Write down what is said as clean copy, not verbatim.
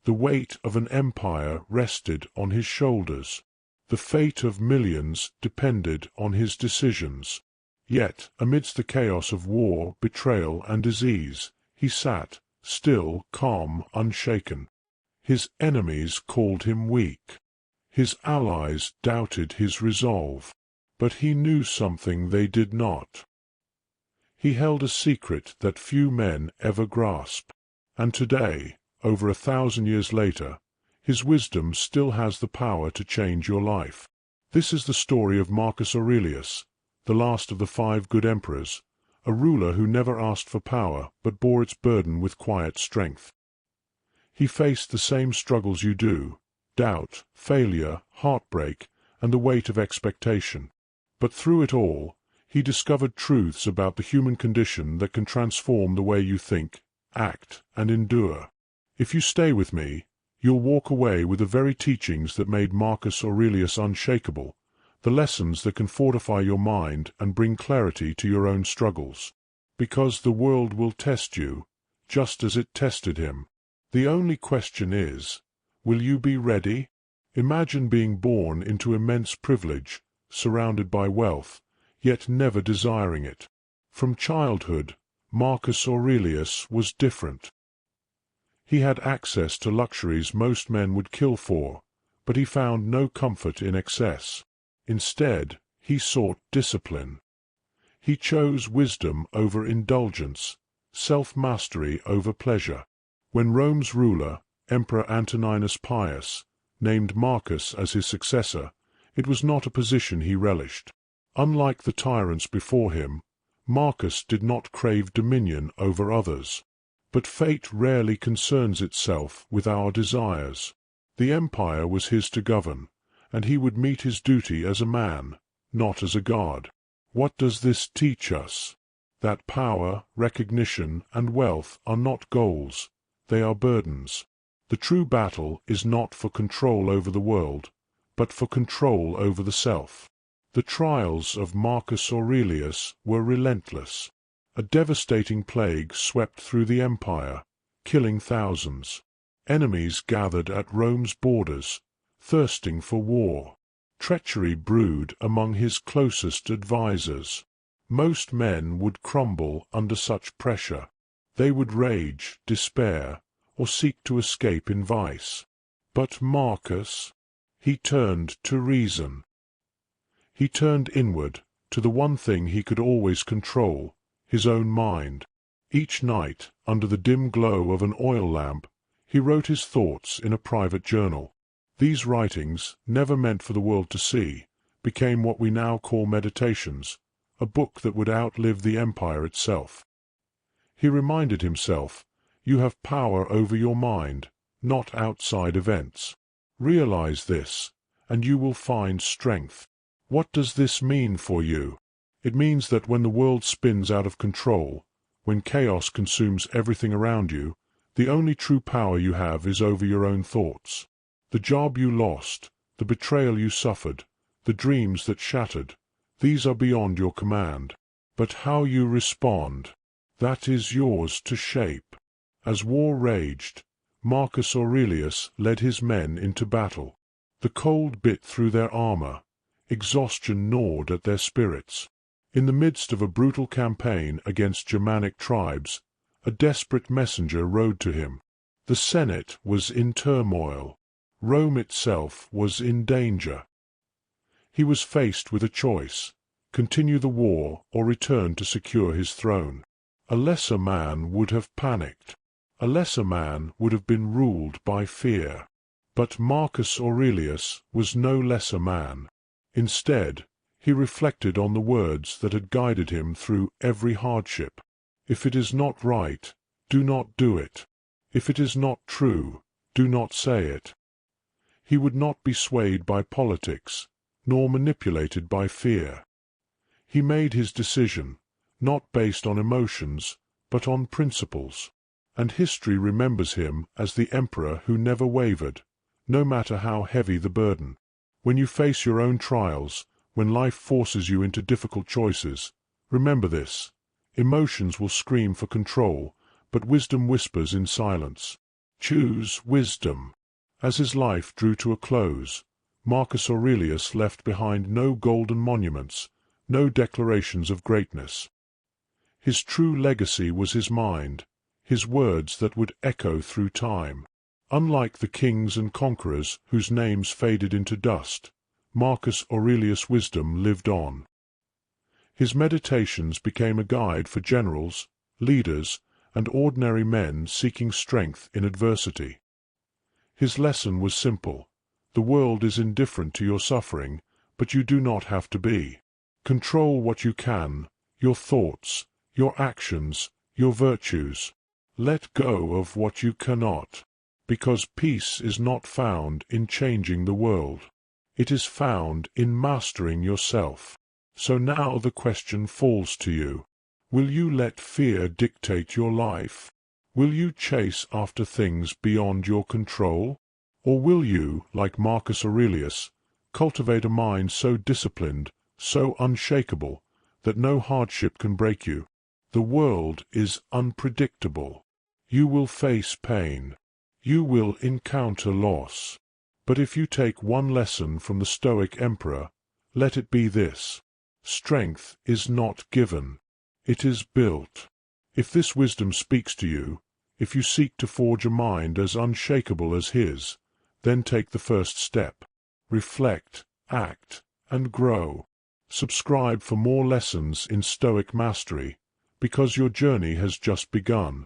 The weight of an empire rested on his shoulders. The fate of millions depended on his decisions. Yet, amidst the chaos of war, betrayal, and disease, he sat, still, calm, unshaken. His enemies called him weak. His allies doubted his resolve. But he knew something they did not. He held a secret that few men ever grasp. And today, over 1,000 years later, his wisdom still has the power to change your life. This is the story of Marcus Aurelius, the last of the 5 good emperors, a ruler who never asked for power but bore its burden with quiet strength. He faced the same struggles you do: doubt, failure, heartbreak, and the weight of expectation. But through it all, he discovered truths about the human condition that can transform the way you think, act, and endure. If you stay with me, you'll walk away with the very teachings that made Marcus Aurelius unshakable, the lessons that can fortify your mind and bring clarity to your own struggles. Because the world will test you, just as it tested him. The only question is, will you be ready? Imagine being born into immense privilege, surrounded by wealth, yet never desiring it. From childhood, Marcus Aurelius was different. He had access to luxuries most men would kill for, but he found no comfort in excess. Instead, he sought discipline. He chose wisdom over indulgence, self-mastery over pleasure. When Rome's ruler, Emperor Antoninus Pius, named Marcus as his successor, it was not a position he relished. Unlike the tyrants before him, Marcus did not crave dominion over others. But fate rarely concerns itself with our desires. The empire was his to govern, and he would meet his duty as a man, not as a god. What does this teach us? That power, recognition, and wealth are not goals, they are burdens. The true battle is not for control over the world, but for control over the self. The trials of Marcus Aurelius were relentless. A devastating plague swept through the empire, killing thousands. Enemies gathered at Rome's borders, thirsting for war. Treachery brewed among his closest advisers. Most men would crumble under such pressure. They would rage, despair, or seek to escape in vice. But Marcus, he turned to reason. He turned inward, to the one thing he could always control, his own mind. Each night, under the dim glow of an oil lamp, he wrote his thoughts in a private journal. These writings, never meant for the world to see, became what we now call meditations, a book that would outlive the empire itself. He reminded himself, you have power over your mind, not outside events. Realize this, and you will find strength. What does this mean for you? It means that when the world spins out of control, when chaos consumes everything around you, the only true power you have is over your own thoughts. The job you lost, the betrayal you suffered, the dreams that shattered, these are beyond your command. But how you respond, that is yours to shape. As war raged, Marcus Aurelius led his men into battle. The cold bit through their armor. Exhaustion gnawed at their spirits. In the midst of a brutal campaign against Germanic tribes, a desperate messenger rode to him. The Senate was in turmoil. Rome itself was in danger. He was faced with a choice: continue the war or return to secure his throne. A lesser man would have panicked. A lesser man would have been ruled by fear. But Marcus Aurelius was no lesser man. Instead, he reflected on the words that had guided him through every hardship. If it is not right, do not do it. If it is not true, do not say it. He would not be swayed by politics, nor manipulated by fear. He made his decision, not based on emotions, but on principles. And history remembers him as the emperor who never wavered, no matter how heavy the burden. When you face your own trials, when life forces you into difficult choices, remember this: emotions will scream for control, but wisdom whispers in silence. Choose wisdom. As his life drew to a close, Marcus Aurelius left behind no golden monuments, no declarations of greatness. His true legacy was his mind, his words that would echo through time. Unlike the kings and conquerors whose names faded into dust, Marcus Aurelius' wisdom lived on. His meditations became a guide for generals, leaders, and ordinary men seeking strength in adversity. His lesson was simple. The world is indifferent to your suffering, but you do not have to be. Control what you can, your thoughts, your actions, your virtues. Let go of what you cannot, because peace is not found in changing the world. It is found in mastering yourself. So now the question falls to you. Will you let fear dictate your life? Will you chase after things beyond your control? Or will you, like Marcus Aurelius, cultivate a mind so disciplined, so unshakable, that no hardship can break you? The world is unpredictable. You will face pain. You will encounter loss. But if you take one lesson from the Stoic emperor, let it be this: strength is not given. It is built. If this wisdom speaks to you, if you seek to forge a mind as unshakable as his, then take the first step. Reflect, act, and grow. Subscribe for more lessons in Stoic mastery, because your journey has just begun.